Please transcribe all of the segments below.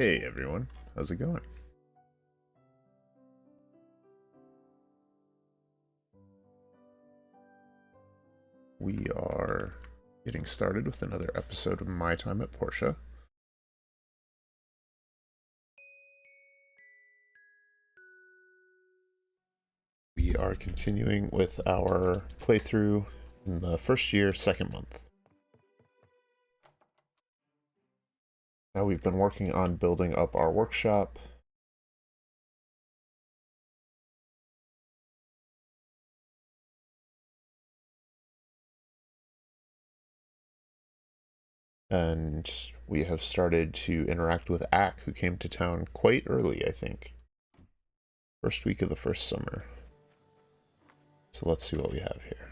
Hey everyone, how's it going? We are getting started with another episode of My Time at Portia. We are continuing with our playthrough in the first year, second month. Now we've been working on building up our workshop. And we have started to interact with Ack, who came to town quite early, I think. First week of the first summer. So let's see what we have here.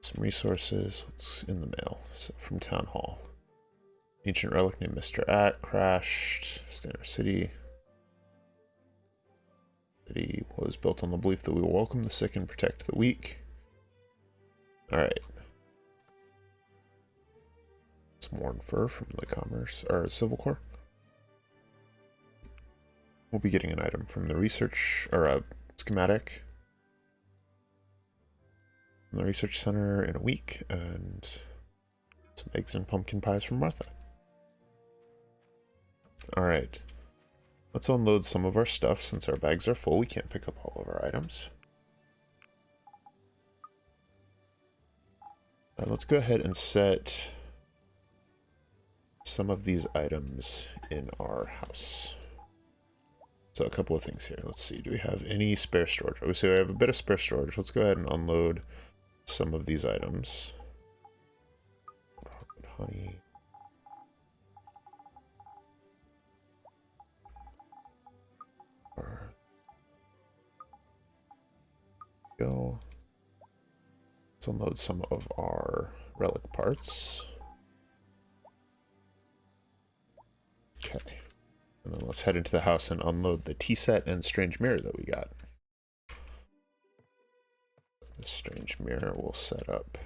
Some resources. What's in the mail? So from Town Hall. Ancient relic named Mr. At crashed. Standard City. City was built on the belief that we will welcome the sick and protect the weak. Alright. Some worn fur from the Commerce, or Civil Corps. We'll be getting an item from the research, or a schematic from the research center in a week, and some eggs and pumpkin pies from Martha. Alright. Let's unload some of our stuff since our bags are full. We can't pick up all of our items. Let's go ahead and set some of these items in our house. So a couple of things here. Let's see. Do we have any spare storage? Obviously, we have a bit of spare storage. Let's go ahead and unload some of these items. Honey. Go. Let's unload some of our relic parts. Okay. And then let's head into the house and unload the tea set and strange mirror that we got. This strange mirror we'll set up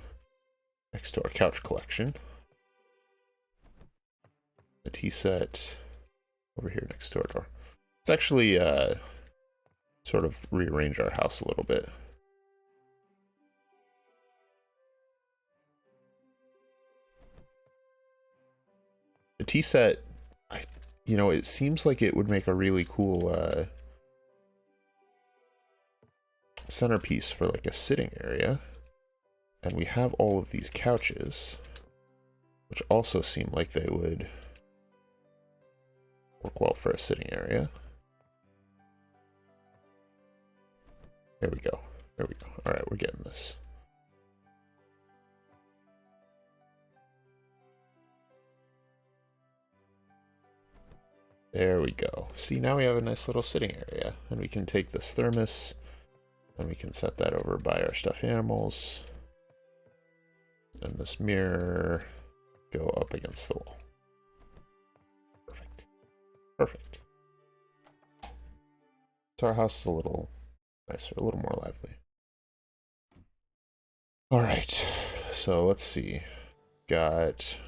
next to our couch collection. The tea set over here next to our door. Let's actually sort of rearrange our house a little bit. The tea set, you know, it seems like it would make a really cool centerpiece for like a sitting area. And we have all of these couches, which also seem like they would work well for a sitting area. There we go. There we go. All right, we're getting this. There we go. See, now we have a nice little sitting area. And we can take this thermos and we can set that over by our stuffed animals. And this mirror go up against the wall. Perfect. Perfect. So our house is a little nicer, a little more lively. All right. So let's see. Got...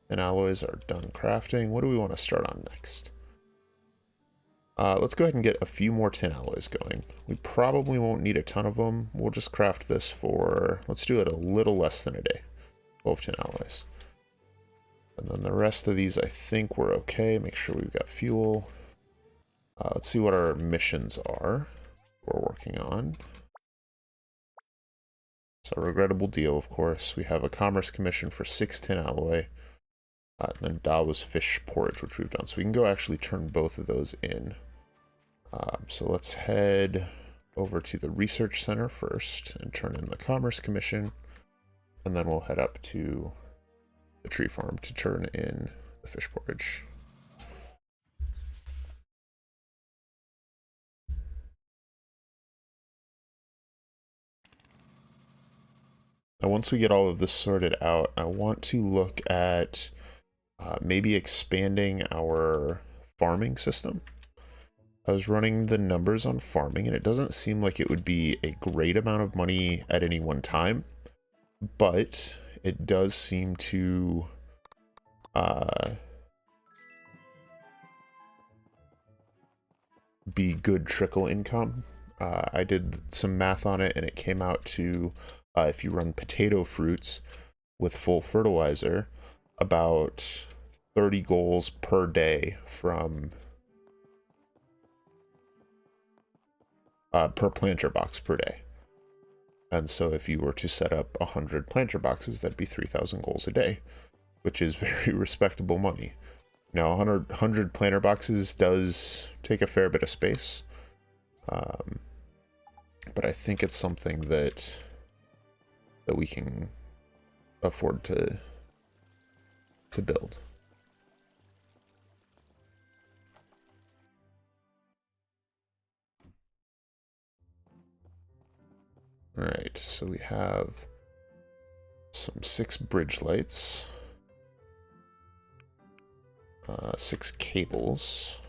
and alloys are done crafting. What do we want to start on next? Let's go ahead and get a few more tin alloys going. We probably won't need a ton of them. We'll just craft this for, let's do it a little less than a day. 12 tin alloys. And then the rest of these, I think we're okay. Make sure we've got fuel. Let's see what our missions are we're working on. It's a regrettable deal, of course. We have a commerce commission for 6 tin alloy. And then Dawa's fish porridge, which we've done. So we can go actually turn both of those in. So let's head over to the research center first and turn in the commerce commission. And then we'll head up to the tree farm to turn in the fish porridge. Now, once we get all of this sorted out, I want to look at maybe expanding our farming system. I was running the numbers on farming, and it doesn't seem like it would be a great amount of money at any one time, but it does seem to be good trickle income. I did some math on it, and it came out to, if you run potato fruits with full fertilizer, about 30 goals per day from per planter box per day. And so if you were to set up 100 planter boxes, that'd be 3,000 goals a day, which is very respectable money. Now, 100 planter boxes does take a fair bit of space, but I think it's something that we can afford to build. All right, so we have some 6 bridge lights, 6 cables,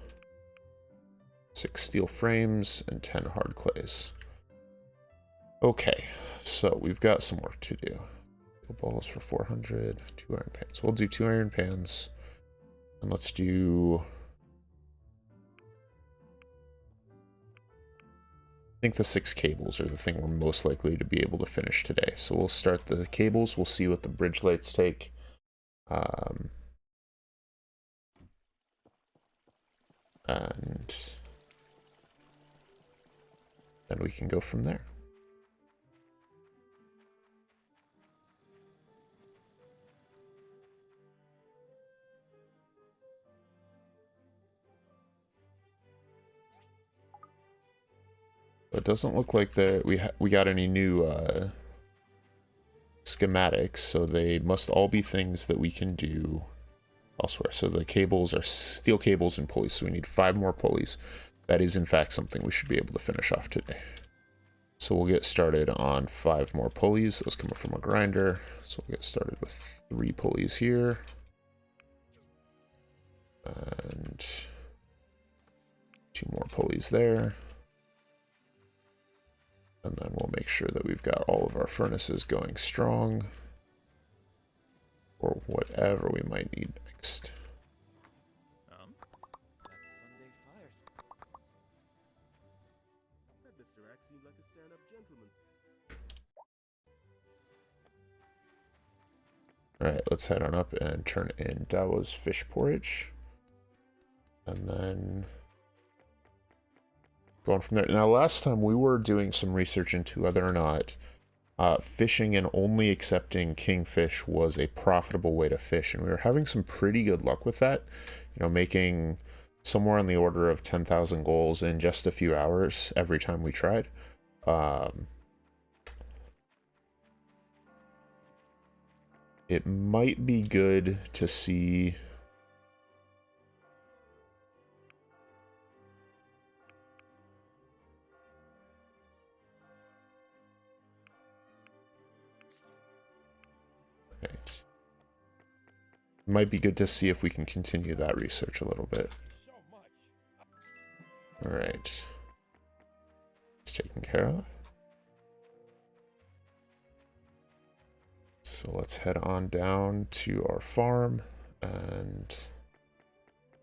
6 steel frames, and 10 hard clays. Okay, so we've got some work to do. Balls for 400, 2 iron pans. We'll do 2 iron pans, and let's do... I think the 6 cables are the thing we're most likely to be able to finish today. So we'll start the cables, we'll see what the bridge lights take. And then we can go from there. It doesn't look like we got any new schematics, so they must all be things that we can do elsewhere. So the cables are steel cables and pulleys, so we need 5 more pulleys. That is in fact something we should be able to finish off today. So we'll get started on 5 more pulleys. Those come from a grinder. So we'll get started with 3 pulleys here. And 2 more pulleys there. And then we'll make sure that we've got all of our furnaces going strong for whatever we might need next. That's Sunday fire. That Mr. Axe seemed like a stand-up gentleman. Alright, let's head on up and turn in Dawo's fish porridge. And then going from there. Now, last time we were doing some research into whether or not fishing and only accepting kingfish was a profitable way to fish, and we were having some pretty good luck with that. You know, making somewhere on the order of 10,000 goals in just a few hours every time we tried. It might be good to see... Right. It might be good to see if we can continue that research a little bit. Alright. It's taken care of. So let's head on down to our farm and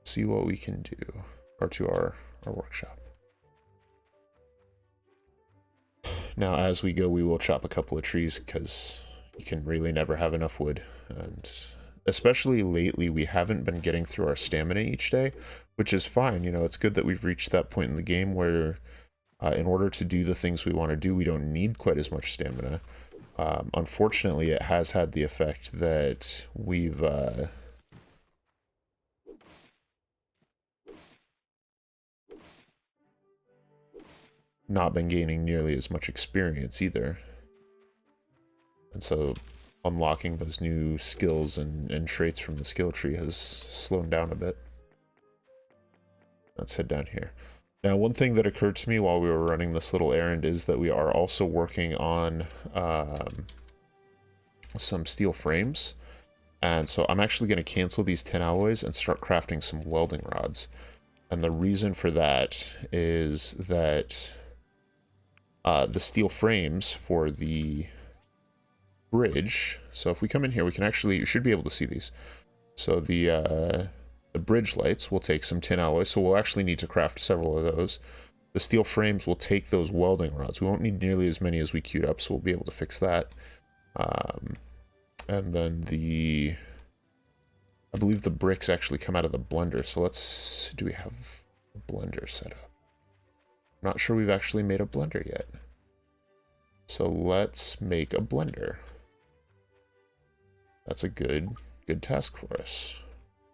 see what we can do, or to our workshop. Now, as we go, we will chop a couple of trees because you can really never have enough wood. And especially lately, we haven't been getting through our stamina each day, which is fine. You know, it's good that we've reached that point in the game where in order to do the things we want to do, we don't need quite as much stamina. Unfortunately, it has had the effect that we've not been gaining nearly as much experience either. And so unlocking those new skills and traits from the skill tree has slowed down a bit. Let's head down here. Now, one thing that occurred to me while we were running this little errand is that we are also working on some steel frames. And so I'm actually going to cancel these tin alloys and start crafting some welding rods. And the reason for that is that the steel frames for the bridge, so if we come in here, we can actually, you should be able to see these. So the The bridge lights will take some tin alloy, so we'll actually need to craft several of those. The steel frames will take those welding rods. We won't need nearly as many as we queued up, so we'll be able to fix that. And then I believe the bricks actually come out of the blender, so do we have a blender set up? I'm not sure we've actually made a blender yet. So let's make a blender. That's a good task for us.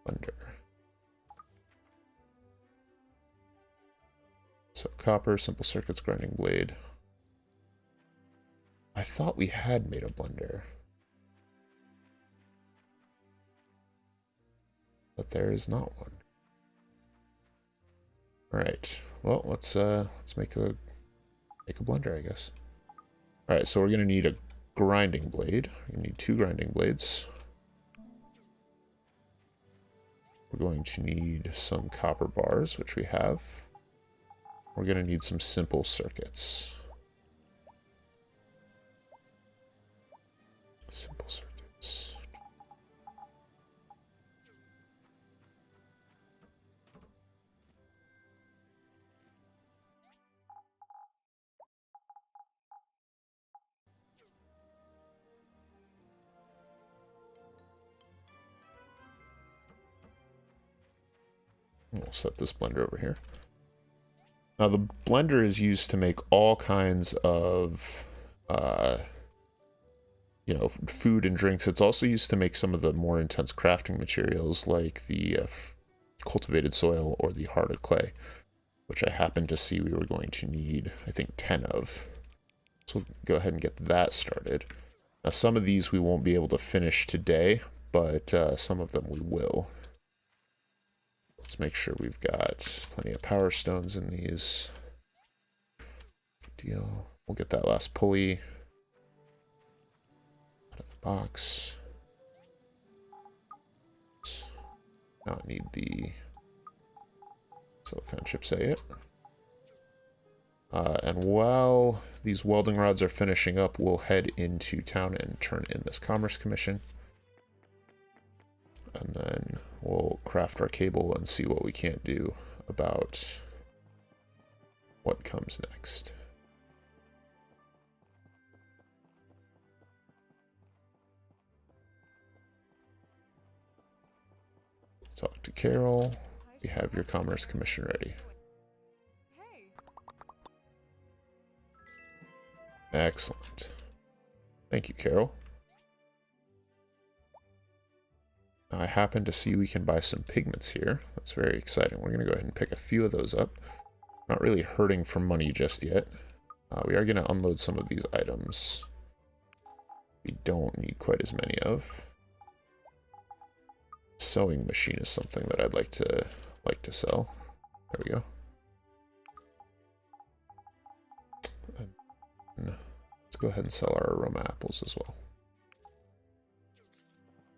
Blender. So copper, simple circuits, grinding blade. I thought we had made a blender. But there is not one. Alright. Well, let's make a blender, I guess. Alright, so we're gonna need a grinding blade. We're gonna need 2 grinding blades. We're going to need some copper bars, which we have. We're going to need some simple circuits. Simple circuits. We'll set this blender over here. Now the blender is used to make all kinds of, you know, food and drinks. It's also used to make some of the more intense crafting materials like the cultivated soil or the hearted clay, which I happened to see we were going to need, I think, 10 of. So we'll go ahead and get that started. Now some of these we won't be able to finish today, but some of them we will. Let's make sure we've got plenty of power stones in these. Good deal. We'll get that last pulley out of the box. Not need the silicon chips yet. And while these welding rods are finishing up, we'll head into town and turn in this Commerce Commission. And then we'll craft our cable and see what we can't do about what comes next. Talk to Carol. We have your Commerce Commission ready. Excellent. Thank you, Carol. Now, I happen to see we can buy some pigments here. That's very exciting. We're going to go ahead and pick a few of those up. Not really hurting for money just yet. We are going to unload some of these items we don't need quite as many of. Sewing machine is something that I'd like to sell. There we go. And let's go ahead and sell our aroma apples as well.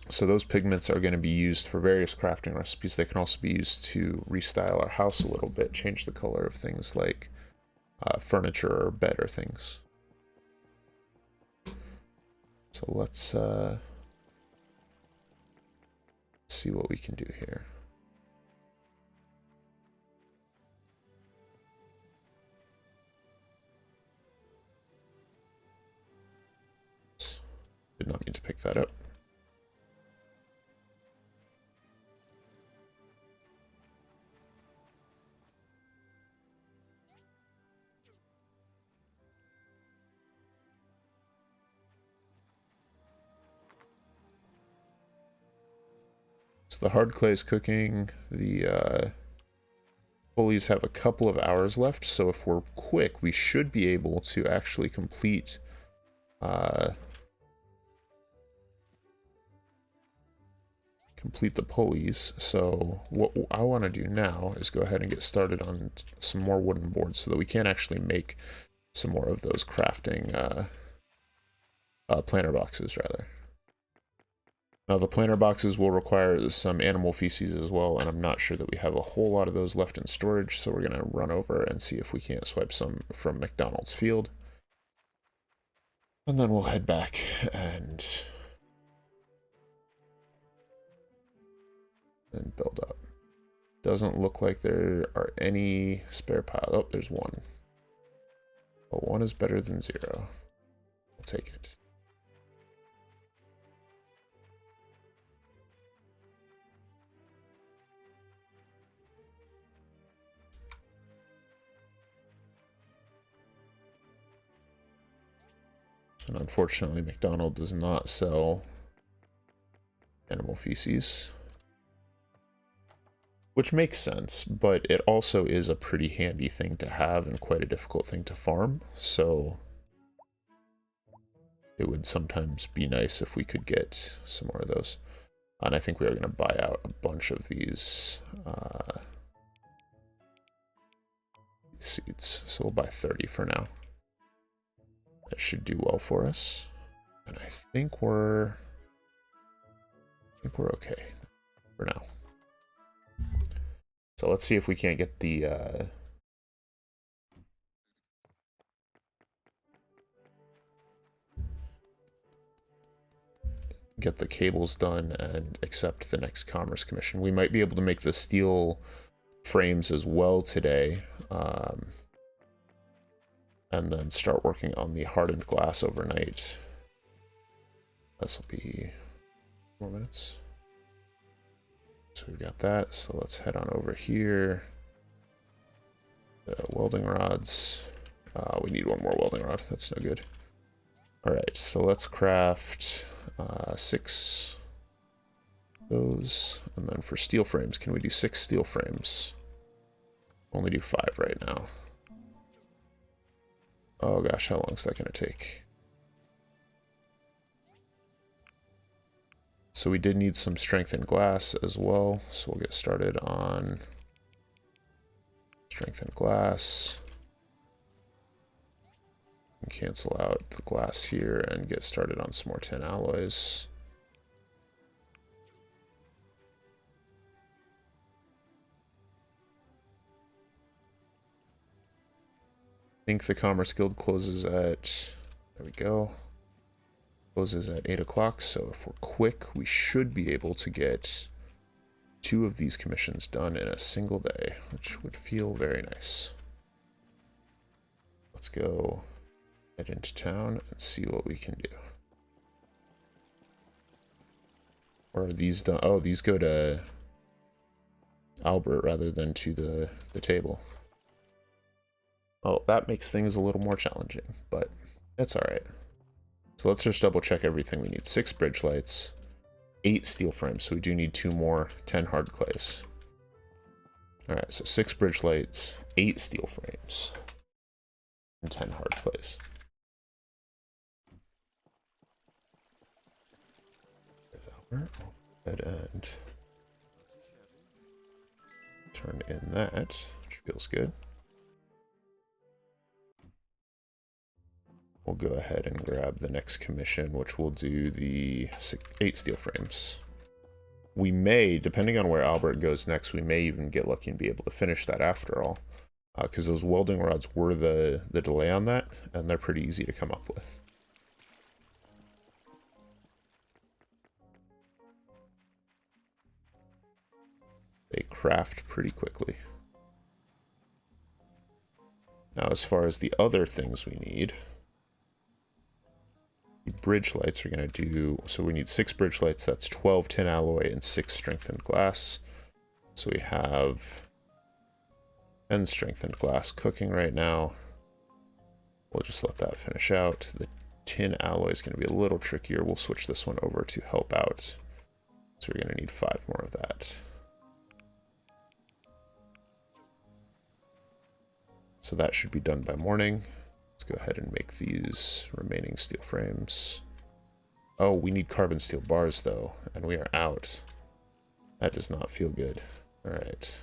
So those pigments are going to be used for various crafting recipes. They can also be used to restyle our house a little bit, change the color of things like furniture or bed or things. So let's see what we can do here. Did not mean to pick that up. So the hard clay is cooking. The pulleys have a couple of hours left, so if we're quick, we should be able to actually complete the pulleys. So what I want to do now is go ahead and get started on some more wooden boards so that we can actually make some more of those crafting planter boxes, rather. Now the planter boxes will require some animal feces as well, and I'm not sure that we have a whole lot of those left in storage, so we're going to run over and see if we can't swipe some from McDonald's field. And then we'll head back and build up. Doesn't look like there are any spare piles. Oh, there's one. Well, one is better than 0. I'll take it. And unfortunately, McDonald does not sell animal feces. Which makes sense, but it also is a pretty handy thing to have and quite a difficult thing to farm, so it would sometimes be nice if we could get some more of those. And I think we are going to buy out a bunch of these seeds, so we'll buy 30 for now. That should do well for us, and I think we're okay for now. So let's see if we can't get the cables done and accept the next Commerce Commission. We might be able to make the steel frames as well today, and then start working on the hardened glass overnight. This will be 4 minutes. So we've got that, so let's head on over here. The welding rods. We need one more welding rod, that's no good. Alright, so let's craft 6 those, and then for steel frames, can we do 6 steel frames? Only do 5 right now. Oh gosh, how long is that going to take? So we did need some strengthened glass as well, so we'll get started on strengthened glass. And cancel out the glass here and get started on some more tin alloys. I think the Commerce Guild closes at, there we go, closes at 8 o'clock, so if we're quick, we should be able to get 2 of these commissions done in a single day, which would feel very nice. Let's go head into town and see what we can do. Or are these done? Oh, these go to Albert rather than to the table. Oh, that makes things a little more challenging, but that's alright. So let's just double check everything. We need 6 bridge lights, 8 steel frames, so we do need 2 more, 10 hard clays. Alright, so 6 bridge lights, 8 steel frames, and 10 hard clays. There's Albert. Go ahead and turn in that, which feels good. We'll go ahead and grab the next commission, which will do the 8 steel frames. We may, depending on where Albert goes next, we may even get lucky and be able to finish that after all. Because those welding rods were the delay on that, and they're pretty easy to come up with. They craft pretty quickly. Now, as far as the other things we need, the bridge lights are going to do, so we need 6 bridge lights, that's 12 tin alloy and 6 strengthened glass. So we have 10 strengthened glass cooking right now. We'll just let that finish out. The tin alloy is going to be a little trickier. We'll switch this one over to help out. So we're going to need 5 more of that. So that should be done by morning. Let's go ahead and make these remaining steel frames. Oh, we need carbon steel bars though, and we are out. That does not feel good. All right.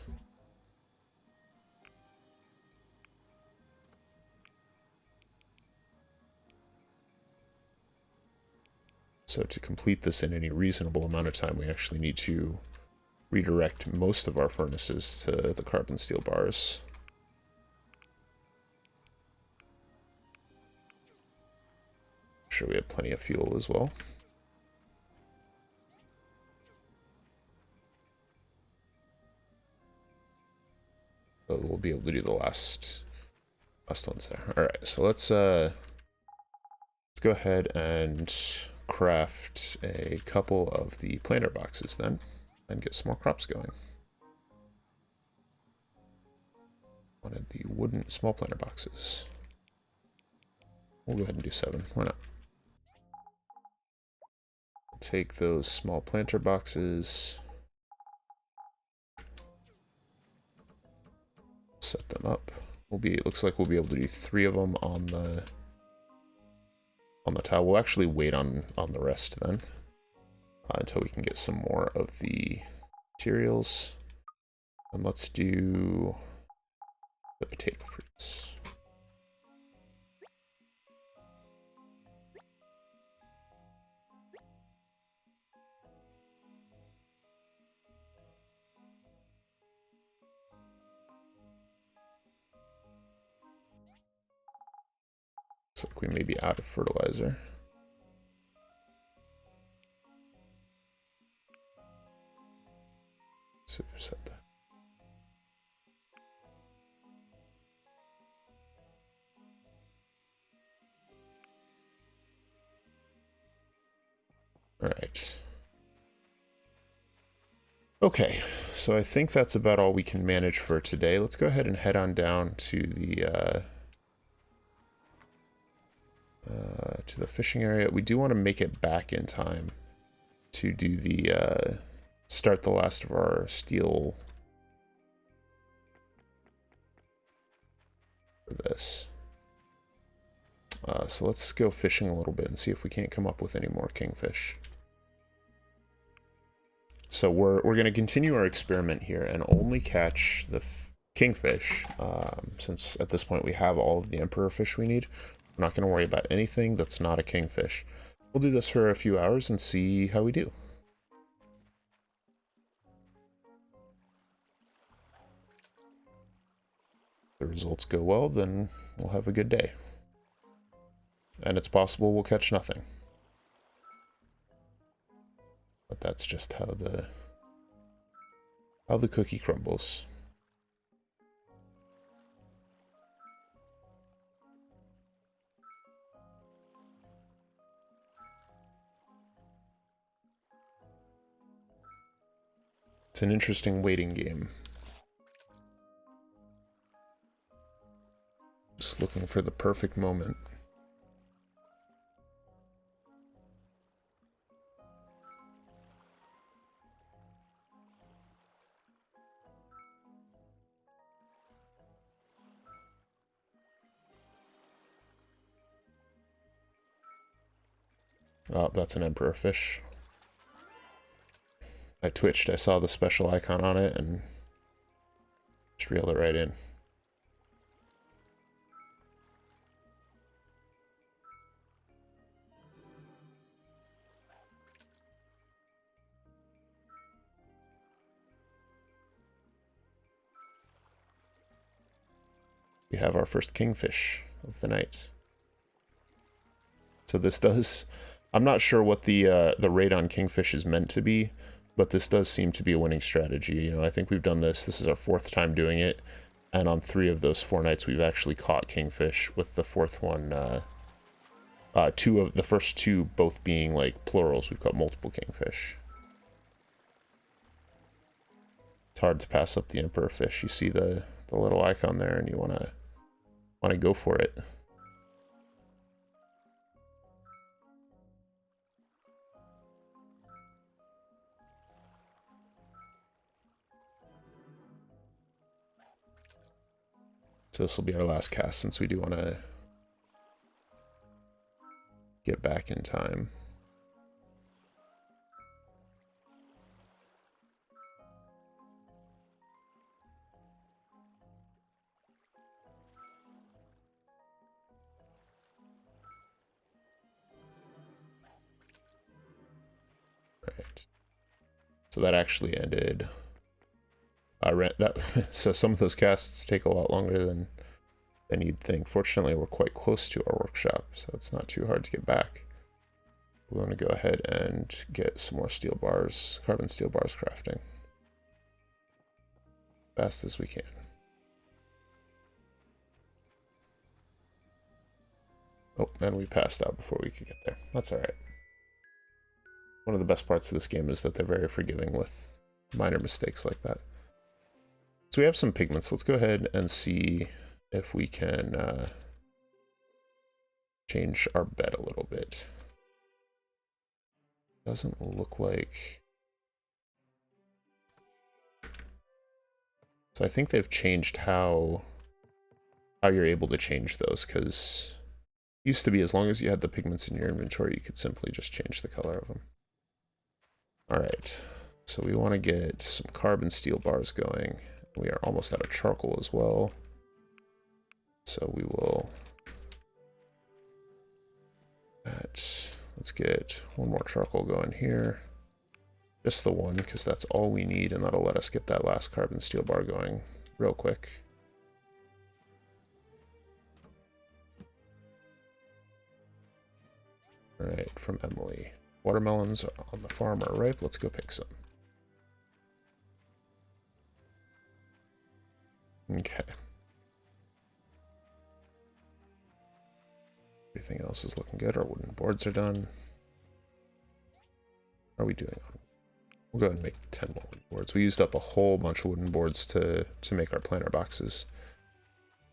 So to complete this in any reasonable amount of time, we actually need to redirect most of our furnaces to the carbon steel bars. Sure, we have plenty of fuel as well. So we'll be able to do the last ones there. All right, so let's go ahead and craft a couple of the planter boxes then, and get some more crops going. Wanted the wooden small planter boxes. We'll go ahead and do 7. Why not? Take those small planter boxes, set them up. It looks like we'll be able to do 3 of them on the tile. We'll actually wait on the rest then, until we can get some more of the materials. And let's do the potato fruits. Looks like we may be out of fertilizer. So set that. All right. Okay, so I think that's about all we can manage for today. Let's go ahead and head on down to the fishing area. We do want to make it back in time to do the start the last of our steel for this. So let's go fishing a little bit and see if we can't come up with any more kingfish. So we're going to continue our experiment here and only catch the kingfish, since at this point we have all of the emperor fish we need. We're not going to worry about anything that's not a kingfish. We'll do this for a few hours and see how we do. If the results go well, then we'll have a good day. And it's possible we'll catch nothing. But that's just how the cookie crumbles. It's an interesting waiting game. Just looking for the perfect moment. Oh, that's an emperor fish. I twitched, I saw the special icon on it, and just reeled it right in. We have our first kingfish of the night. So this does... I'm not sure what the rate on kingfish is meant to be, but this does seem to be a winning strategy. You know, I think we've done this. This is our 4th time doing it, and on 3 of those 4 nights we've actually caught kingfish, with the 4th one, the first 2 both being like plurals. We've caught multiple kingfish. It's hard to pass up the emperor fish. You see the little icon there, and you wanna go for it. So this will be our last cast, since we do want to get back in time. Right. So that actually ended. So some of those casts take a lot longer than you'd think. Fortunately, we're quite close to our workshop, so it's not too hard to get back. We want to go ahead and get some more steel bars, carbon steel bars crafting. Fast as we can. Oh, and we passed out before we could get there. That's alright. One of the best parts of this game is that they're very forgiving with minor mistakes like that. So we have some pigments. Let's go ahead and see if we can change our bed a little bit. Doesn't look like... So I think they've changed how you're able to change those, because it used to be as long as you had the pigments in your inventory, you could simply just change the color of them. Alright, so we want to get some carbon steel bars going. We are almost out of charcoal as well. So we will... Let's get one more charcoal going here. Just the one, because that's all we need, and that'll let us get that last carbon steel bar going real quick. Alright, from Emily. Watermelons on the farm are ripe. Let's go pick some. Okay. Everything else is looking good. Our wooden boards are done. How are we doing on? We'll go ahead and make 10 more wooden boards. We used up a whole bunch of wooden boards to make our planter boxes.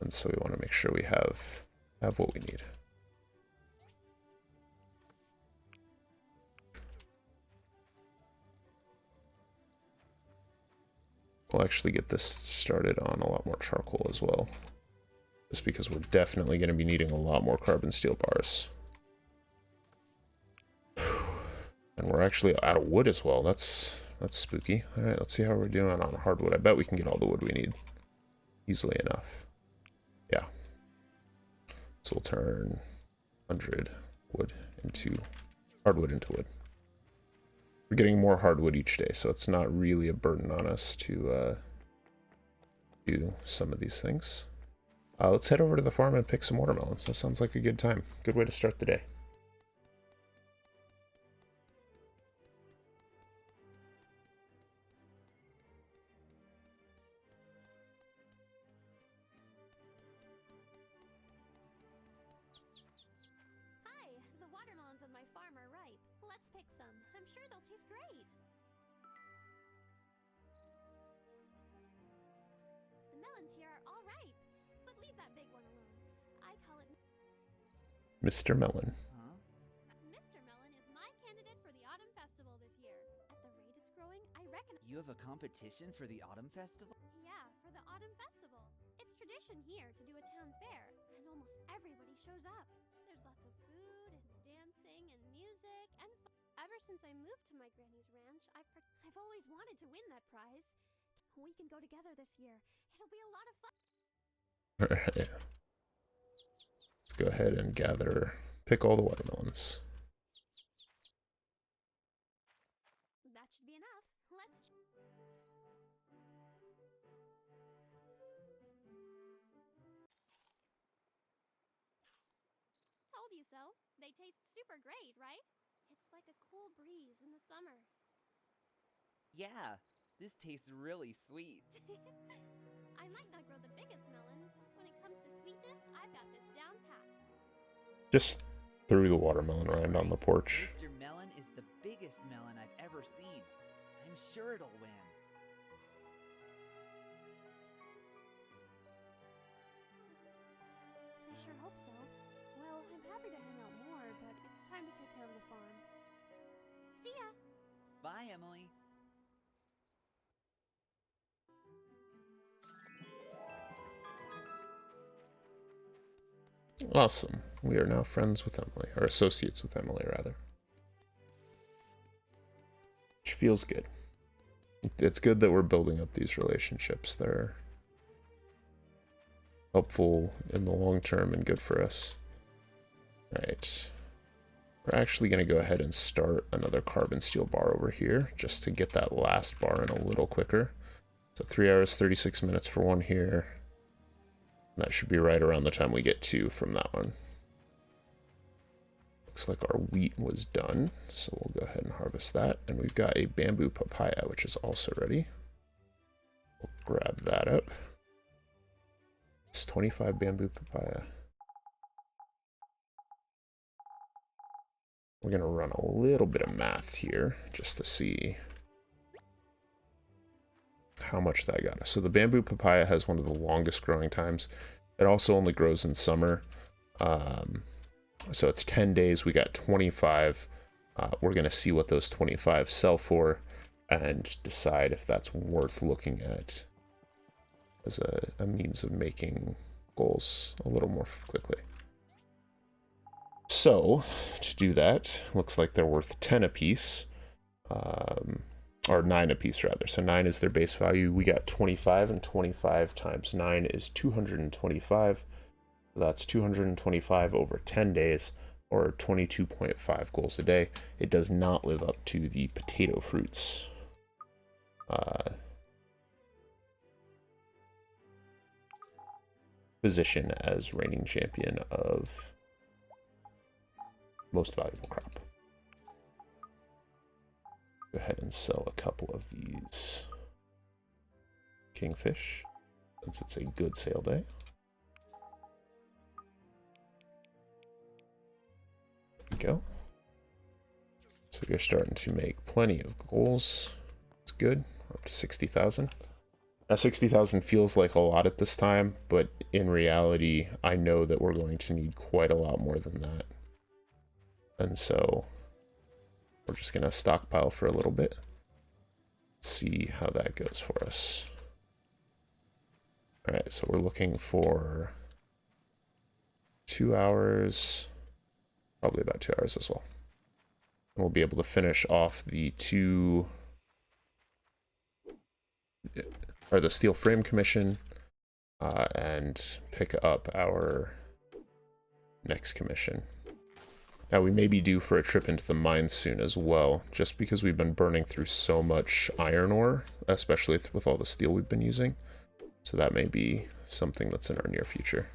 And so we want to make sure we have what we need. We'll actually get this started on a lot more charcoal as well. Just because we're definitely going to be needing a lot more carbon steel bars. And we're actually out of wood as well. That's spooky. Alright, let's see how we're doing on hardwood. I bet we can get all the wood we need. Easily enough. Yeah. So we'll turn 100 wood into... hardwood into wood. We're getting more hardwood each day, so it's not really a burden on us to do some of these things. Let's head over to the farm and pick some watermelons. That sounds like a good time. Good way to start the day. Hi, the watermelons on my farm are ripe. Let's pick some. I'm sure they'll taste great. The melons here are all ripe, but leave that big one alone. I call it Mr. Melon. Huh? Mr. Melon is my candidate for the Autumn Festival this year. At the rate it's growing, I reckon... You have a competition for the Autumn Festival? Yeah, for the Autumn Festival. It's tradition here to do a town fair, and almost everybody shows up. There's lots of food and dancing and music and fun. Ever since I moved to my granny's ranch, I've always wanted to win that prize. We can go together this year. It'll be a lot of fun. Alright. Let's go ahead and pick all the watermelons. That should be enough. Let's... Told you so. They taste super great, right? It's like a cool breeze in the summer. Yeah, this tastes really sweet. I might not grow the biggest melon, but when it comes to sweetness, I've got this down pat. Just threw the watermelon around on the porch. Mr. Melon is the biggest melon I've ever seen. I'm sure it'll win. I sure hope so. Well, I'm happy to hang out more, but it's time to take care of the farm. See ya! Bye, Emily. Awesome. We are now friends with Emily, or associates with Emily, rather. Which feels good. It's good that we're building up these relationships. They're helpful in the long term and good for us. Right. We're actually going to go ahead and start another carbon steel bar over here, just to get that last bar in a little quicker. So 3 hours, 36 minutes for one here. That should be right around the time we get 2 from that one. Looks like our wheat was done, so we'll go ahead and harvest that. And we've got a bamboo papaya, which is also ready. We'll grab that up. It's 25 bamboo papaya. we're going to run a little bit of math here just to see how much that got us. So the bamboo papaya has one of the longest growing times. It also only grows in summer. So it's 10 days. We got 25. We're going to see what those 25 sell for and decide if that's worth looking at as a means of making goals a little more quickly. So to do that, looks like they're worth 10 apiece, or 9 apiece rather. So 9 is their base value. We got 25, and 25 times 9 is 225. That's 225 over 10 days, or 22.5 goals a day. It does not live up to the potato fruits position as reigning champion of most valuable crop. Go ahead and sell a couple of these kingfish since it's a good sale day. There we go. So you're starting to make plenty of goals. It's good. We're up to 60,000. Now 60,000 feels like a lot at this time, but in reality, I know that we're going to need quite a lot more than that. And so we're just going to stockpile for a little bit. See how that goes for us. All right, so we're looking for 2 hours, probably about 2 hours as well. And we'll be able to finish off the the steel frame commission and pick up our next commission. Now we may be due for a trip into the mines soon as well, just because we've been burning through so much iron ore, especially with all the steel we've been using. So that may be something that's in our near future.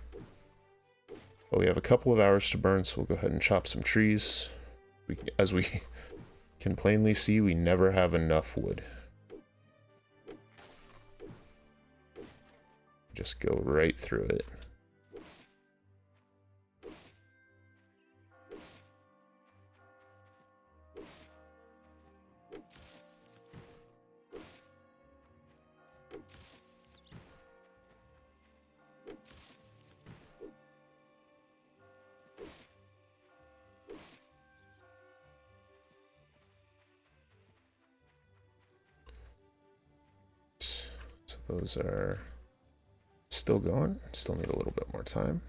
But we have a couple of hours to burn, so we'll go ahead and chop some trees. As we can plainly see, we never have enough wood. Just go right through it. So those are still going. Still need a little bit more time.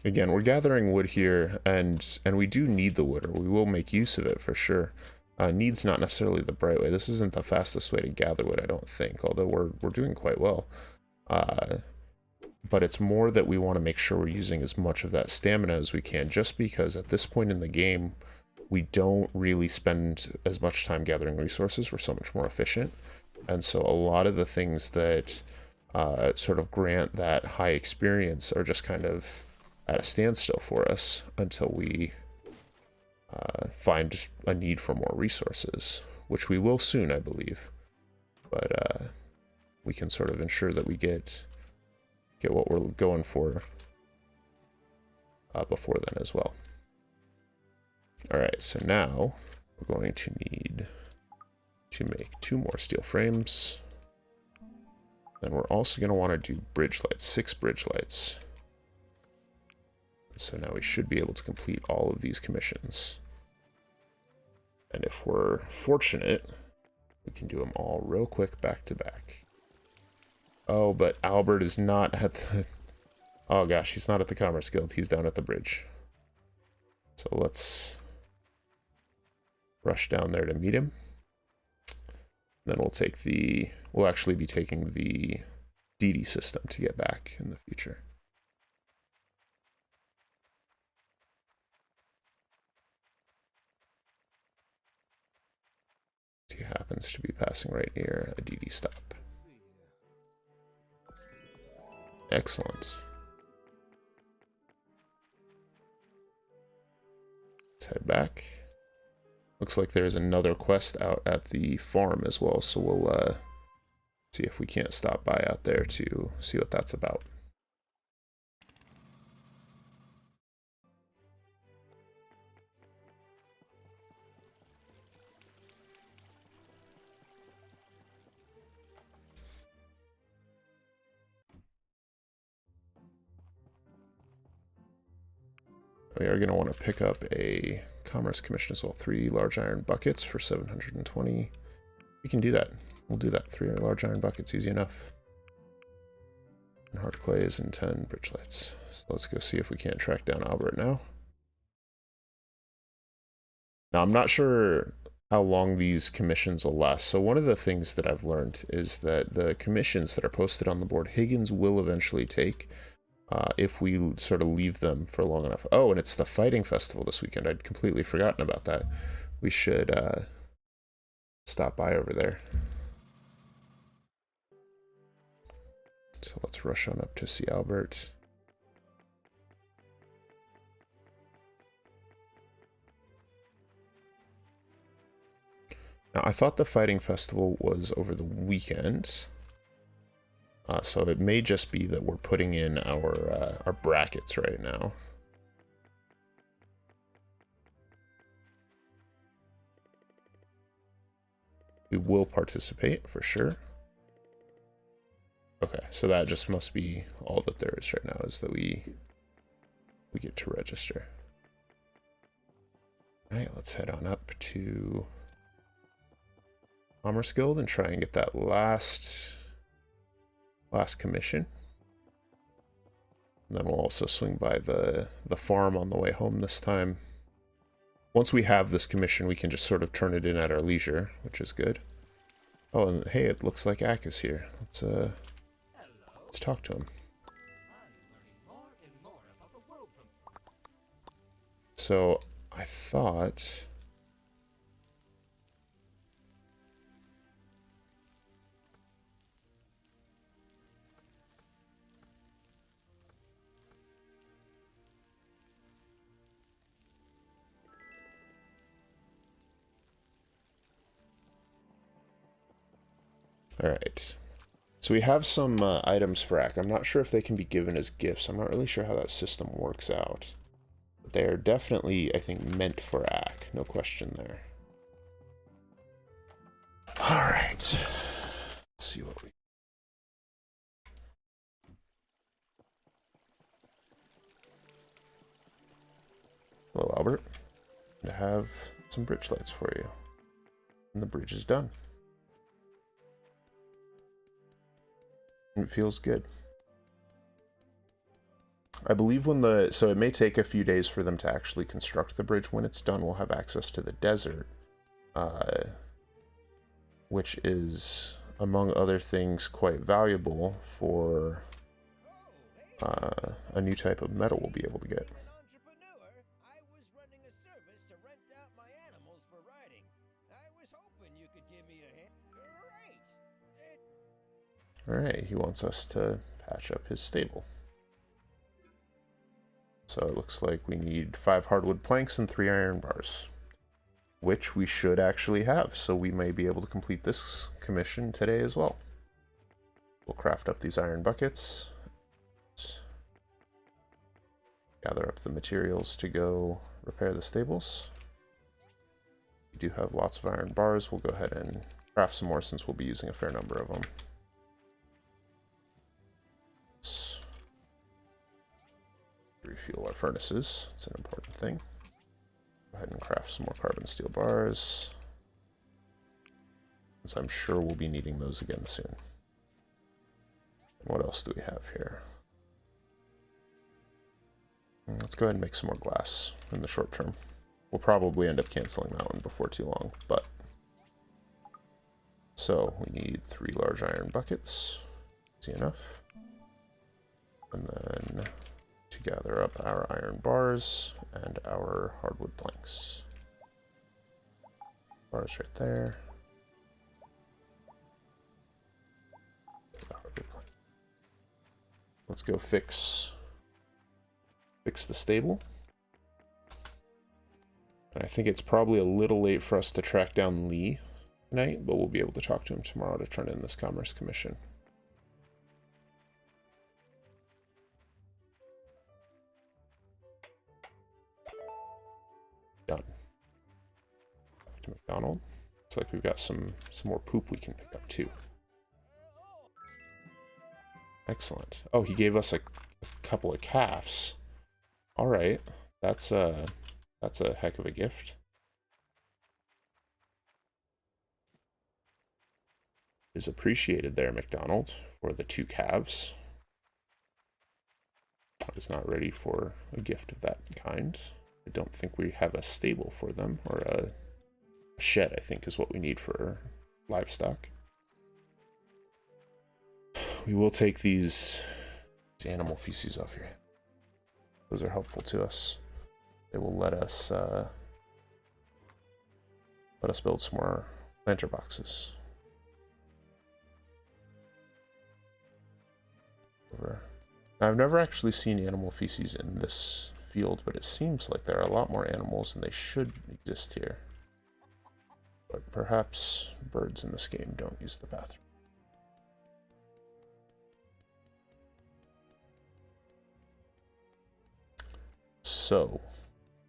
Again, we're gathering wood here, and we do need the wood, or we will make use of it for sure. Need's not necessarily the bright way. This isn't the fastest way to gather wood, I don't think, although we're doing quite well. But it's more that we want to make sure we're using as much of that stamina as we can, just because at this point in the game, we don't really spend as much time gathering resources. We're so much more efficient. And so a lot of the things that sort of grant that high experience are just kind of at a standstill for us until we find a need for more resources, which we will soon, I believe. But we can sort of ensure that we get what we're going for before then as well. Alright, so now we're going to need to make 2 more steel frames. Then we're also going to want to do bridge lights, 6 bridge lights. So now we should be able to complete all of these commissions. And if we're fortunate, we can do them all real quick back to back. Oh, but Albert is not at the... Oh gosh, he's not at the Commerce Guild. He's down at the bridge. So let's rush down there to meet him. Then we'll take the... We'll actually be taking the DD system to get back in the future. He happens to be passing right near a DD stop. Excellent. Let's head back. Looks like there's another quest out at the farm as well, so we'll see if we can't stop by out there to see what that's about. We are going to want to pick up a Commerce Commission as well. 3 large iron buckets for 720. We can do that. We'll do that. 3 large iron buckets, easy enough. And hard clays and 10 bridge lights. So let's go see if we can't track down Albert now. Now, I'm not sure how long these commissions will last. So one of the things that I've learned is that the commissions that are posted on the board, Higgins will eventually take if we sort of leave them for long enough. Oh, and it's the Fighting Festival this weekend. I'd completely forgotten about that. We should stop by over there. So let's rush on up to see Albert. Now, I thought the Fighting Festival was over the weekend. So it may just be that we're putting in our brackets right now. We will participate for sure. Okay, so that just must be all that there is right now, is that we get to register. All right, let's head on up to Commerce Guild and try and get that last commission. And then we'll also swing by the farm on the way home this time. Once we have this commission, we can just sort of turn it in at our leisure, which is good. Oh, and hey, it looks like Ak is here. Let's talk to him. So I thought... All right. So we have some items for Ak. I'm not sure if they can be given as gifts. I'm not really sure how that system works out. But they are definitely, I think, meant for Ak. No question there. All right. Let's see what we... Hello, Albert. I have some bridge lights for you. And the bridge is done. It feels good. I believe so it may take a few days for them to actually construct the bridge. When it's done, we'll have access to the desert, which is, among other things, quite valuable for a new type of metal we'll be able to get. Alright, he wants us to patch up his stable. So it looks like we need 5 hardwood planks and 3 iron bars, which we should actually have, so we may be able to complete this commission today as well. We'll craft up these iron buckets, gather up the materials to go repair the stables. We do have lots of iron bars. We'll go ahead and craft some more since we'll be using a fair number of them. Let's refuel our furnaces. It's an important thing. Go ahead and craft some more carbon steel bars, since I'm sure we'll be needing those again soon. What else do we have here? Let's go ahead and make some more glass in the short term. We'll probably end up canceling that one before too long, but... So, we need 3 large iron buckets. Easy enough. And then to gather up our iron bars and our hardwood planks. Bars right there. Let's go fix the stable. And I think it's probably a little late for us to track down Lee tonight, but we'll be able to talk to him tomorrow to turn in this Commerce Commission. Done. Back to McDonald. Looks like we've got some more poop we can pick up too. Excellent. Oh, he gave us a couple of calves. All right. That's a heck of a gift. Is appreciated there, McDonald, for the 2 calves. I was not ready for a gift of that kind. I don't think we have a stable for them, or a shed, I think, is what we need for livestock. We will take these animal feces off your hand. Those are helpful to us. They will let us build some more planter boxes. Now, I've never actually seen animal feces in this field, but it seems like there are a lot more animals and they should exist here. But perhaps birds in this game don't use the bathroom. So,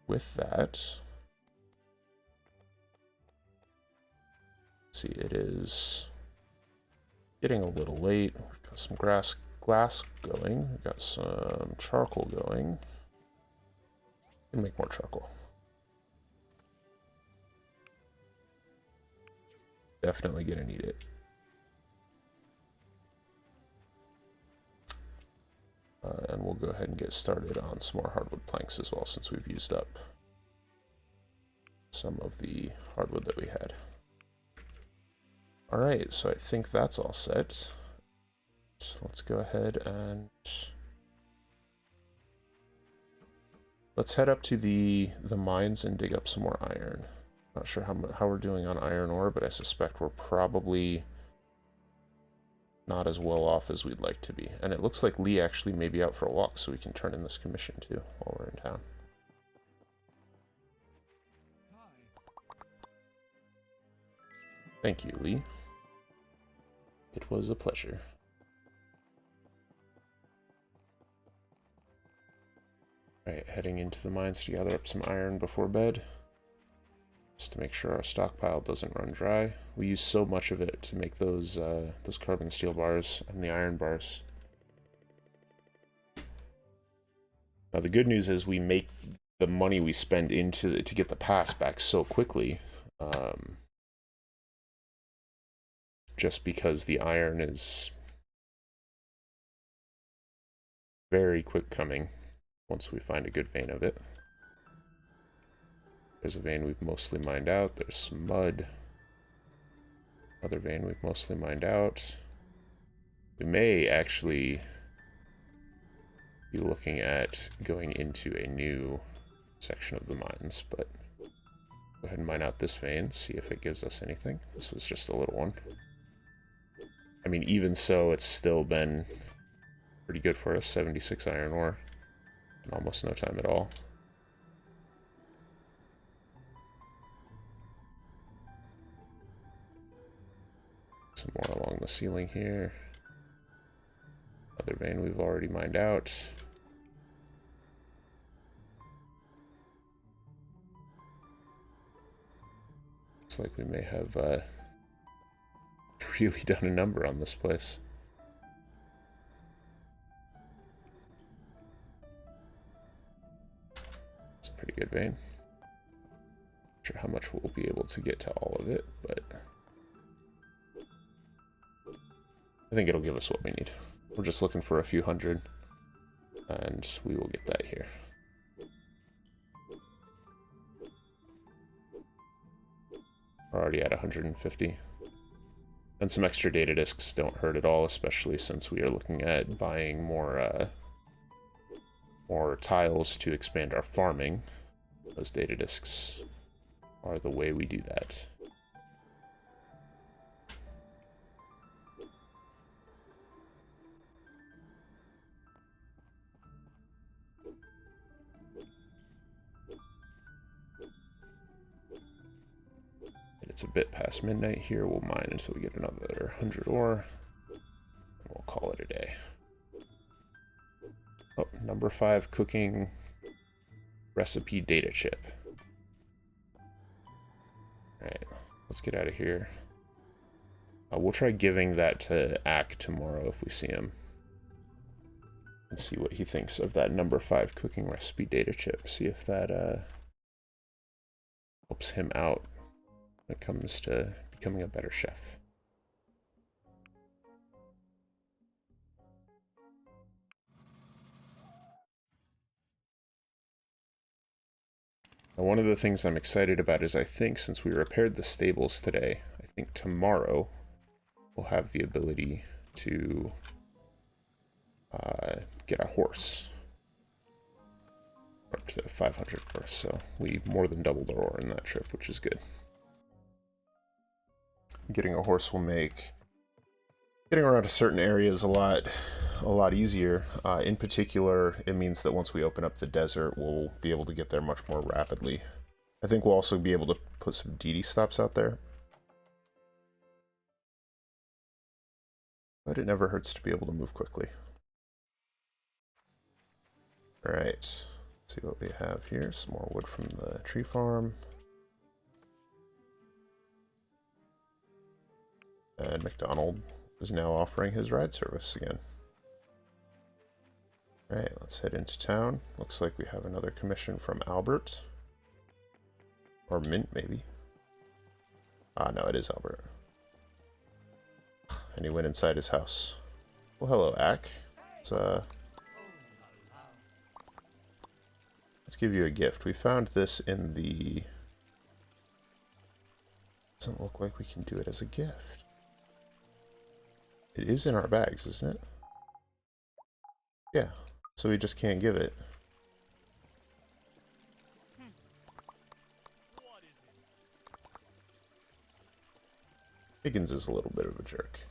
with that, see, it is getting a little late. We've got some glass going. We've got some charcoal going. And make more charcoal. Definitely gonna need it. And we'll go ahead and get started on some more hardwood planks as well, since we've used up some of the hardwood that we had. Alright, so I think that's all set. So let's go ahead and let's head up to the mines and dig up some more iron. Not sure how we're doing on iron ore, but I suspect we're probably not as well off as we'd like to be. And it looks like Lee actually may be out for a walk, so we can turn in this commission too while we're in town. Thank you, Lee. It was a pleasure. Alright, heading into the mines to gather up some iron before bed. Just to make sure our stockpile doesn't run dry. We use so much of it to make those carbon steel bars and the iron bars. Now the good news is we make the money we spend to get the pass back so quickly. Just because the iron is very quick coming once we find a good vein of it. There's a vein we've mostly mined out. There's some mud. Another vein we've mostly mined out. We may actually be looking at going into a new section of the mines, but go ahead and mine out this vein, see if it gives us anything. This was just a little one. I mean, even so, it's still been pretty good for us. 76 iron ore in almost no time at all. Some more along the ceiling here. Other vein we've already mined out. Looks like we may have really done a number on this place. It's a pretty good vein. Not sure how much we'll be able to get to all of it, but I think it'll give us what we need. We're just looking for a few hundred, and we will get that here. We're already at 150. And some extra data discs don't hurt at all, especially since we are looking at buying more tiles to expand our farming. Those data discs are the way we do that. It's a bit past midnight here. We'll mine until we get another 100 ore, and we'll call it a day. Oh, number 5 cooking recipe data chip. Alright, let's get out of here. We'll try giving that to Ack tomorrow if we see him. Let's see what he thinks of that number 5 cooking recipe data chip. See if that helps him out when it comes to becoming a better chef. Now, one of the things I'm excited about is I think since we repaired the stables today, I think tomorrow we'll have the ability to get a horse. Up to 500 horse, so we more than doubled our ore in that trip, which is good. Getting a horse will make getting around to certain areas a lot easier. In particular, it means that once we open up the desert, we'll be able to get there much more rapidly. I think we'll also be able to put some DD stops out there. But it never hurts to be able to move quickly. Alright, see what we have here. Some more wood from the tree farm. And McDonald is now offering his ride service again. Alright, let's head into town. Looks like we have another commission from Albert. Or Mint, maybe. Ah, no, it is Albert. And he went inside his house. Well, hello, Ack. Let's give you a gift. We found this in the... Doesn't look like we can do it as a gift. It is in our bags, isn't it? Yeah, so we just can't give it. Higgins is a little bit of a jerk.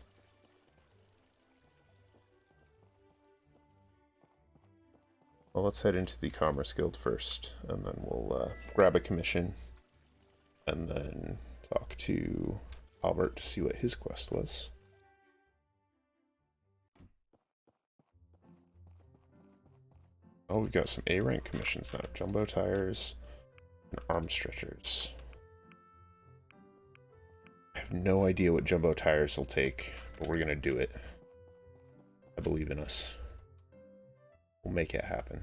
Well, let's head into the Commerce Guild first, and then we'll grab a commission, and then talk to Albert to see what his quest was. Oh, we've got some A-rank commissions now. Jumbo tires and arm stretchers. I have no idea what jumbo tires will take, but we're gonna do it. I believe in us. We'll make it happen.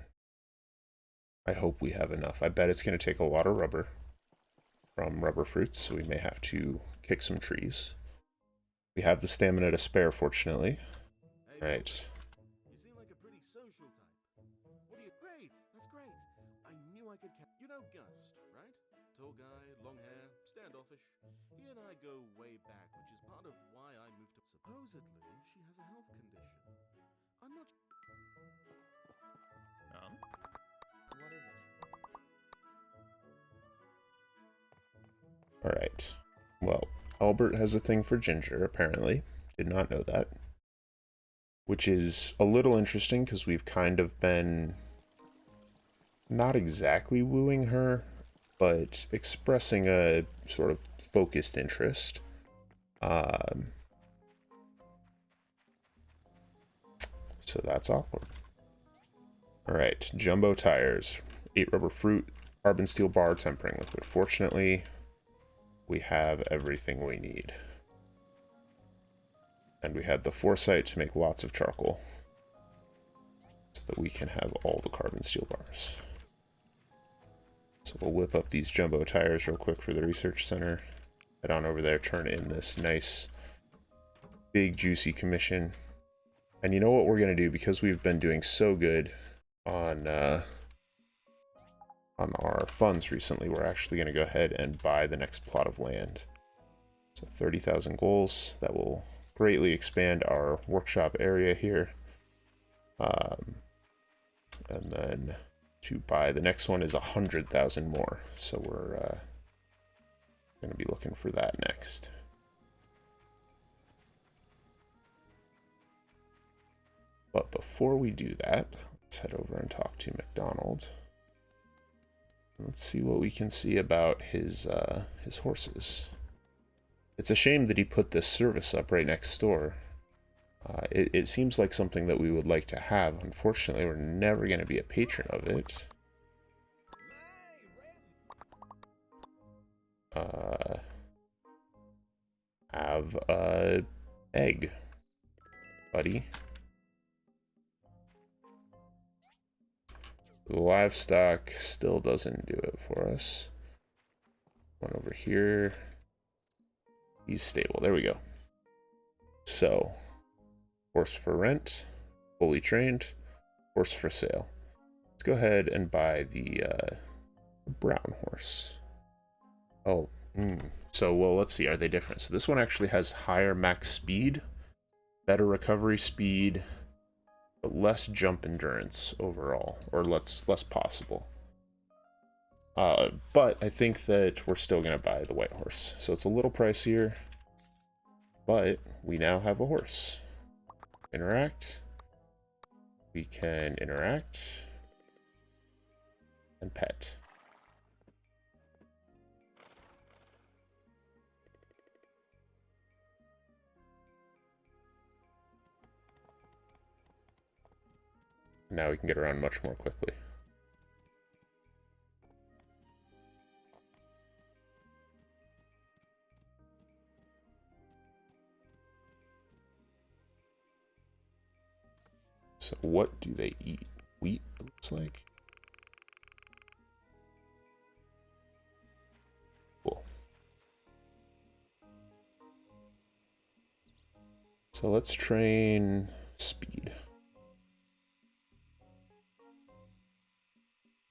I hope we have enough. I bet it's going to take a lot of rubber from rubber fruits, so we may have to kick some trees. We have the stamina to spare, fortunately. Right. You seem like a pretty social type. What do you... Great! That's great! I knew I could... You know Gust, right? Tall guy, long hair, standoffish. He and I go way back, which is part of why I moved to... Supposedly, she has a health condition. I'm not... What is it? Alright. Well, Albert has a thing for ginger, apparently. Did not know that. Which is a little interesting, because we've kind of been... not exactly wooing her, but expressing a sort of focused interest. So that's awkward. Alright, jumbo tires, 8 rubber fruit, carbon steel bar, tempering liquid. Fortunately, we have everything we need. And we had the foresight to make lots of charcoal, so that we can have all the carbon steel bars. So we'll whip up these jumbo tires real quick for the research center. Head on over there, turn in this nice, big, juicy commission. And you know what we're going to do, because we've been doing so good on our funds recently, we're actually going to go ahead and buy the next plot of land. So 30,000 goals. That will greatly expand our workshop area here. And then to buy the next one is 100,000 more. So we're going to be looking for that next. But before we do that, let's head over and talk to McDonald. Let's see what we can see about his horses. It's a shame that he put this service up right next door. It seems like something that we would like to have. Unfortunately, we're never going to be a patron of it. Have a egg, buddy. The livestock still doesn't do it for us. One over here. He's stable. There we go. So, horse for rent, fully trained, horse for sale. Let's go ahead and buy the brown horse. Oh, so, well, let's see. Are they different? So this one actually has higher max speed, better recovery speed, but less jump endurance overall, or less possible. But I think that we're still going to buy the white horse. So it's a little pricier, but we now have a horse. Interact. We can interact and pet. Now we can get around much more quickly. So what do they eat? Wheat, it looks like. Cool. So let's train speed.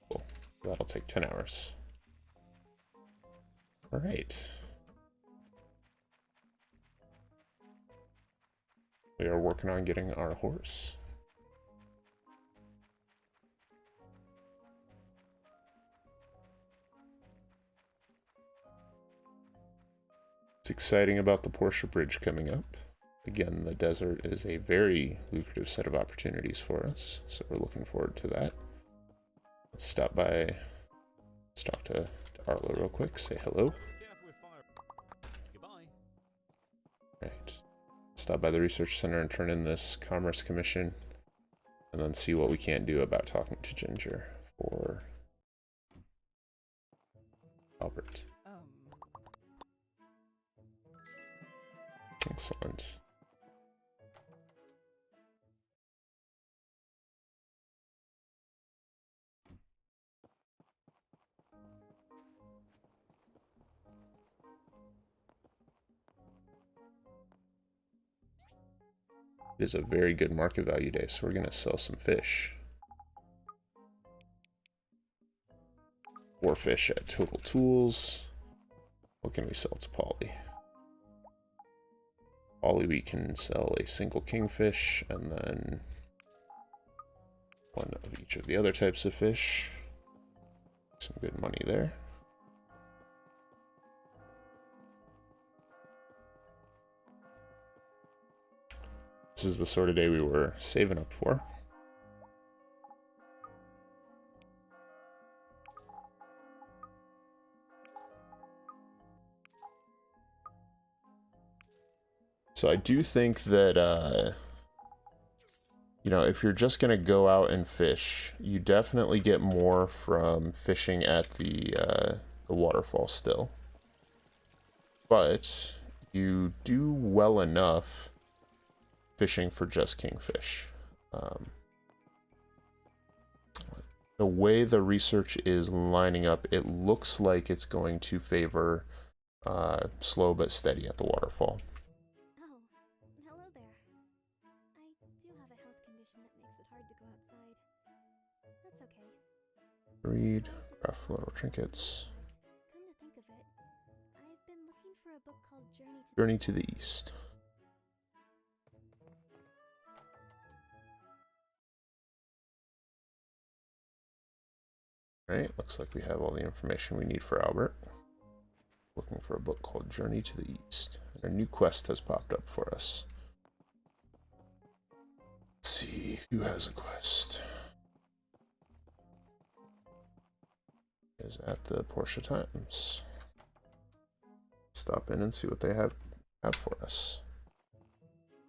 Cool. That'll take 10 hours. All right. We are working on getting our horse. What's exciting about the Portia Bridge coming up? Again, the desert is a very lucrative set of opportunities for us, so we're looking forward to that. Let's stop by. Let's talk to Arlo real quick. Say hello. Right. Stop by the research center and turn in this commerce commission, and then see what we can't do about talking to Ginger for Albert. Excellent. It is a very good market value day, so we're going to sell some fish. 4 fish at Total Tools. What can we sell to Polly? Polly, we can sell a single kingfish, and then 1 of each of the other types of fish. Some good money there. This is the sort of day we were saving up for. So I do think that, you know, if you're just going to go out and fish, you definitely get more from fishing at the waterfall still. But you do well enough fishing for just kingfish. The way the research is lining up, it looks like it's going to favor slow but steady at the waterfall. Oh, hello there. I do have a health condition that makes it hard to go outside. That's okay. Read, craft little trinkets. Come to think of it, I've been looking for a book called Journey to the East. Alright, looks like we have all the information we need for Albert. Looking for a book called Journey to the East. And a new quest has popped up for us. Let's see, who has a quest? Is at the Portia Times. Stop in and see what they have for us.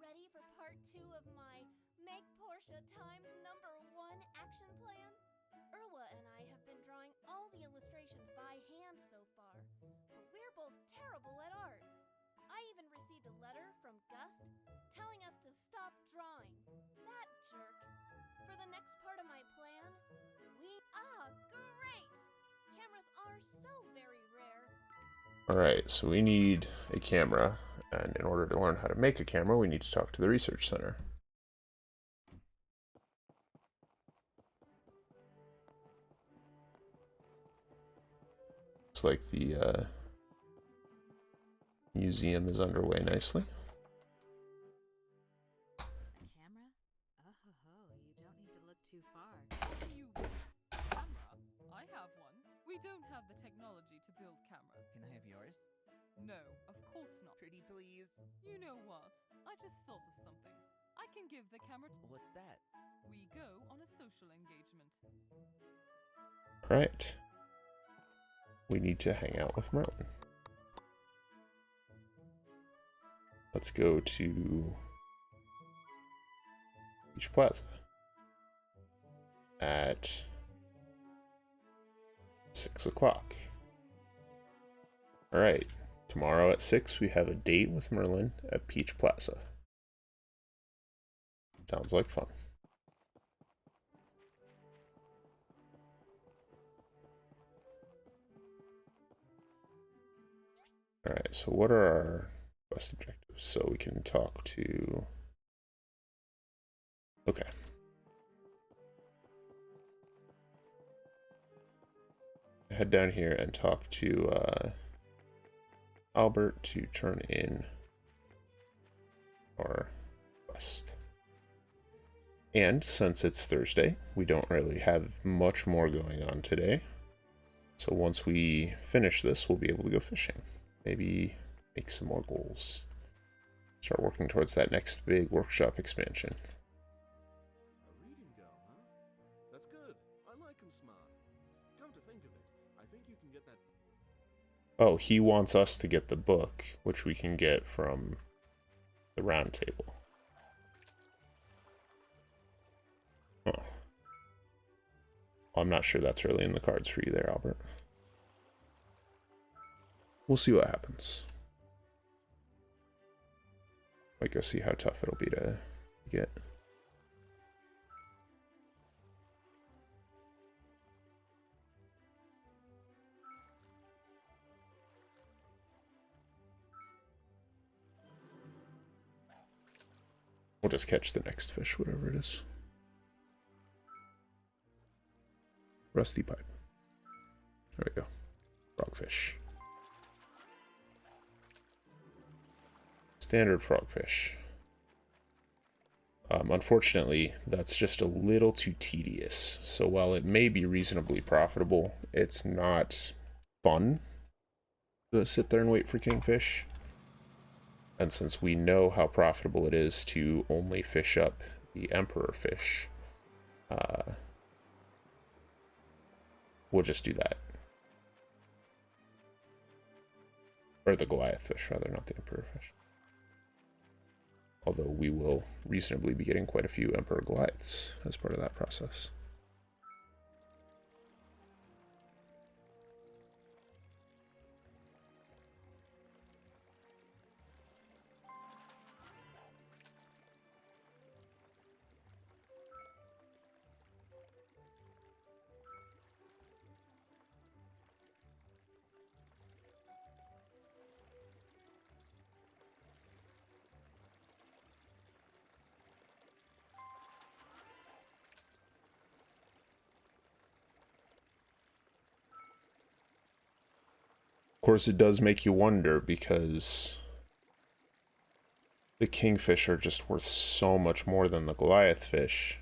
Ready for part 2 of my Make Portia Times #1 action plan? Irwa and I have been drawing all the illustrations by hand so far, but we're both terrible at art. I even received a letter from Gust telling us to stop drawing. That jerk. For the next part of my plan, we Alright, so we need a camera, and in order to learn how to make a camera, we need to talk to the research center. Looks like the museum is underway nicely. A camera? Oh ho ho, you don't need to look too far. You camera? I have one. We don't have the technology to build cameras. Can I have yours? No, of course not. Pretty please. You know what? I just thought of something. I can give the camera to... What's that? We go on a social engagement. Alright. We need to hang out with Merlin. Let's go to Beach Plaza at 6 o'clock. Alright, tomorrow at 6 we have a date with Merlin at Peach Plaza. Sounds like fun. Alright, so what are our quest objectives? So we can talk to... Okay. Head down here and talk to Albert to turn in our quest. And since it's Thursday, we don't really have much more going on today. So once we finish this, we'll be able to go fishing. Maybe make some more goals. Start working towards that next big workshop expansion. A reading girl, huh? That's good. I like 'em smart. Come to think of it, I think you can get that... Oh, he wants us to get the book, which we can get from the round table. Huh. I'm not sure that's really in the cards for you there, Albert. We'll see what happens. Might go see how tough it'll be to get. We'll just catch the next fish, whatever it is. Rusty pipe. There we go. Frogfish. Standard frogfish. Unfortunately, that's just a little too tedious. So while it may be reasonably profitable, it's not fun to sit there and wait for kingfish. And since we know how profitable it is to only fish up the emperor fish, we'll just do that. Or the Goliath fish, rather, not the emperor fish. Although we will reasonably be getting quite a few Emperor Goliaths as part of that process. Of course, it does make you wonder because the kingfish are just worth so much more than the Goliath fish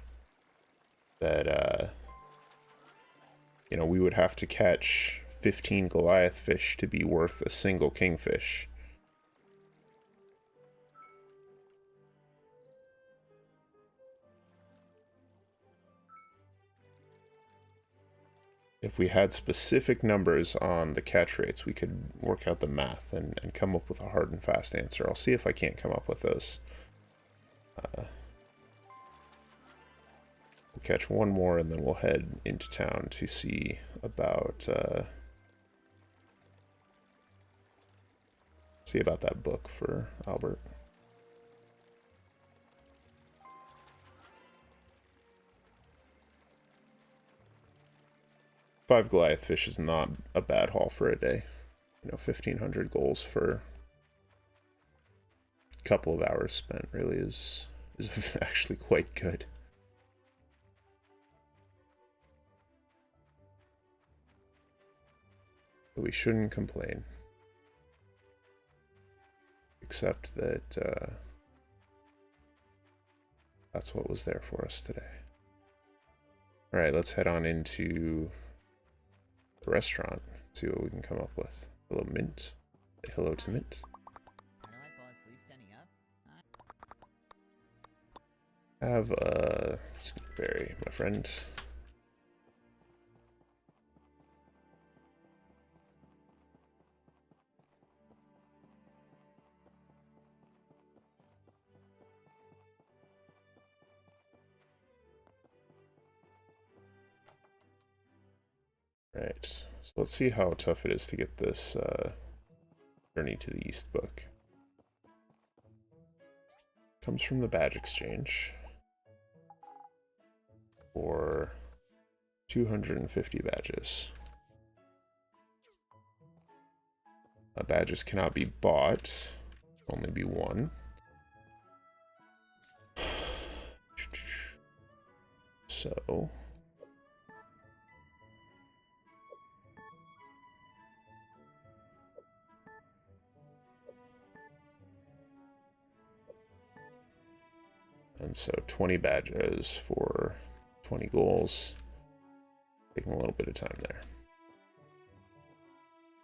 that, you know, we would have to catch 15 Goliath fish to be worth a single kingfish. If we had specific numbers on the catch rates, we could work out the math and come up with a hard and fast answer. I'll see if I can't come up with those. We'll catch one more and then we'll head into town to see about that book for Albert. 5 Goliath fish is not a bad haul for a day. you know, 1,500 goals for a couple of hours spent really is actually quite good. But we shouldn't complain. Except that that's what was there for us today. Alright, let's head on into the restaurant. See what we can come up with. Hello, Mint. Say hello to Mint. How do I fall asleep standing up? Have a Sneakberry, my friend. Right, so let's see how tough it is to get this Journey to the East book. Comes from the Badge Exchange for 250 badges. Badges cannot be bought, only be won. So and so 20 badges for 20 goals. Taking a little bit of time there.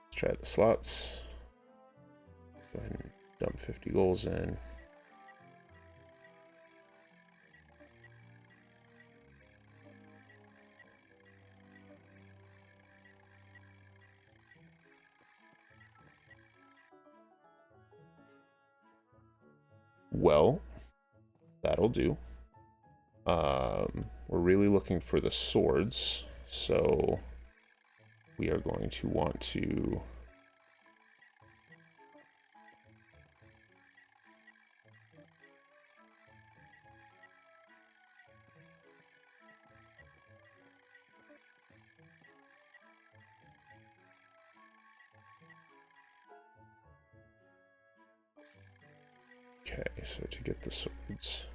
Let's try the slots. Go ahead and dump 50 goals in. Well, that'll do. We're really looking for the swords, so we are going to want to okay, so to get the swords.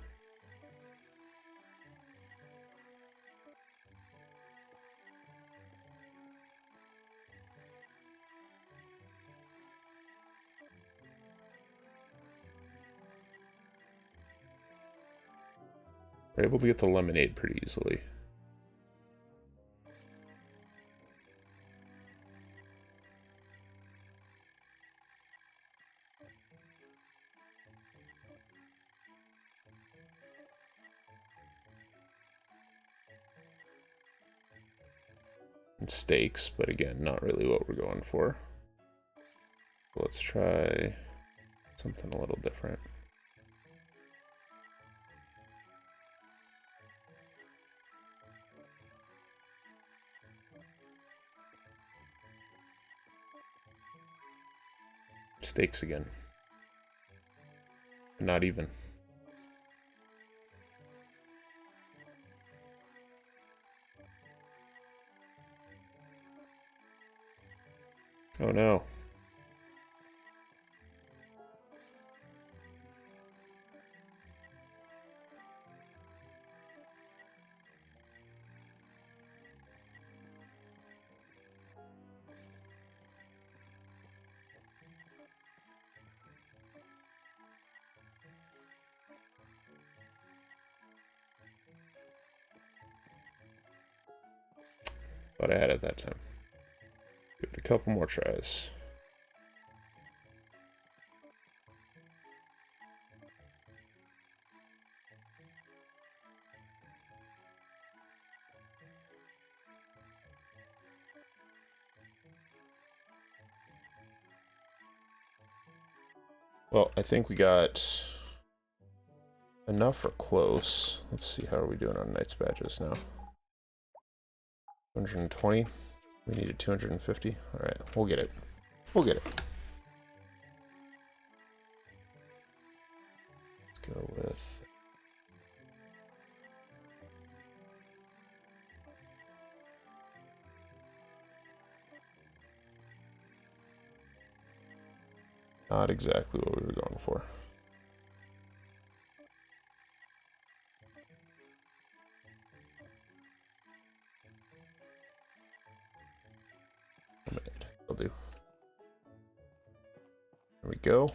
We're able to get the lemonade pretty easily. And steaks, but again, not really what we're going for. Let's try something a little different. Steaks again. Not even. Oh no. But I had it that time. Give it a couple more tries. Well, I think we got enough or close. Let's see, how are we doing on Knights badges now? 220. We needed 250. All right, we'll get it. We'll get it. Let's go with... Not exactly what we were going for. I'll do. There we go.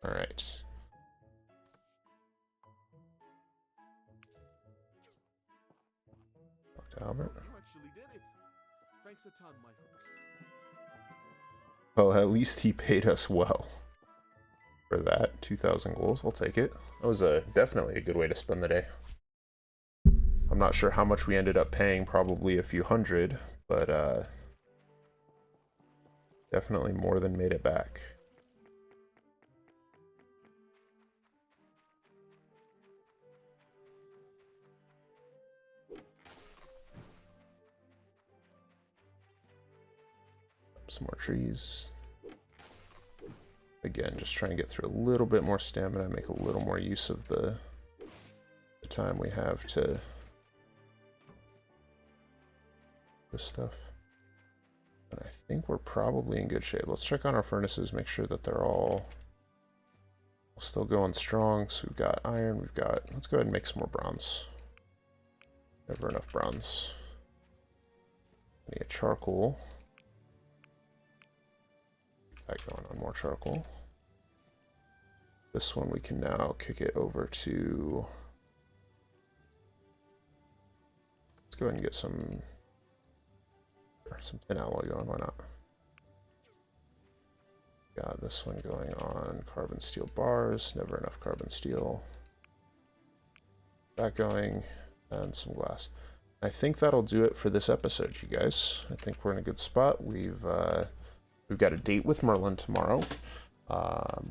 All right. Talk to Albert. You actually did it. Thanks a ton, my friend. Well, at least he paid us well for that. 2,000 goals. I'll take it. That was definitely a good way to spend the day. I'm not sure how much we ended up paying, probably a few hundred, but definitely more than made it back. Some more trees. Again, just try and get through a little bit more stamina, make a little more use of the time we have to this stuff. And I think we're probably in good shape. Let's check on our furnaces, make sure that they're all still going strong. So we've got iron, let's go ahead and make some more bronze. Never enough bronze. I need charcoal. That going on, more charcoal. This one we can now kick it over to. Let's go ahead and get some tin alloy going. Why not? Got this one going on carbon steel bars. Never enough carbon steel. That going, and some glass. I think that'll do it for this episode, you guys. I think we're in a good spot. We've got a date with Merlin tomorrow.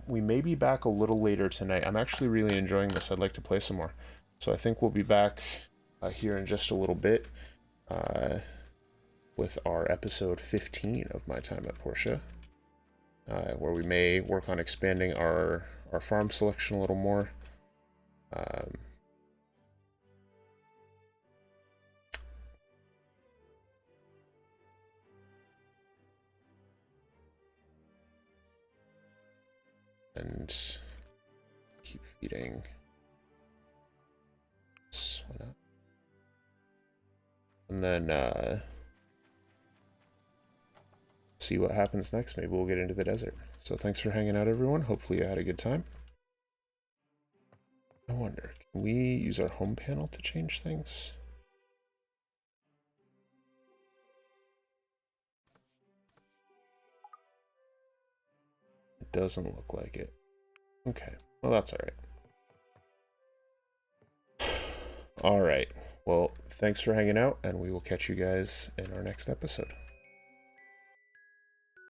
We may be back a little later tonight. I'm actually really enjoying this. I'd like to play some more. So I think we'll be back here in just a little bit with our episode 15 of My Time at Portia, where we may work on expanding our farm selection a little more. And keep feeding. Why not? And then see what happens next. Maybe we'll get into the desert. So thanks for hanging out, everyone. Hopefully you had a good time. I wonder, can we use our home panel to change things? It doesn't look like it. Okay, well that's all right. All right, well thanks for hanging out, and we will catch you guys in our next episode.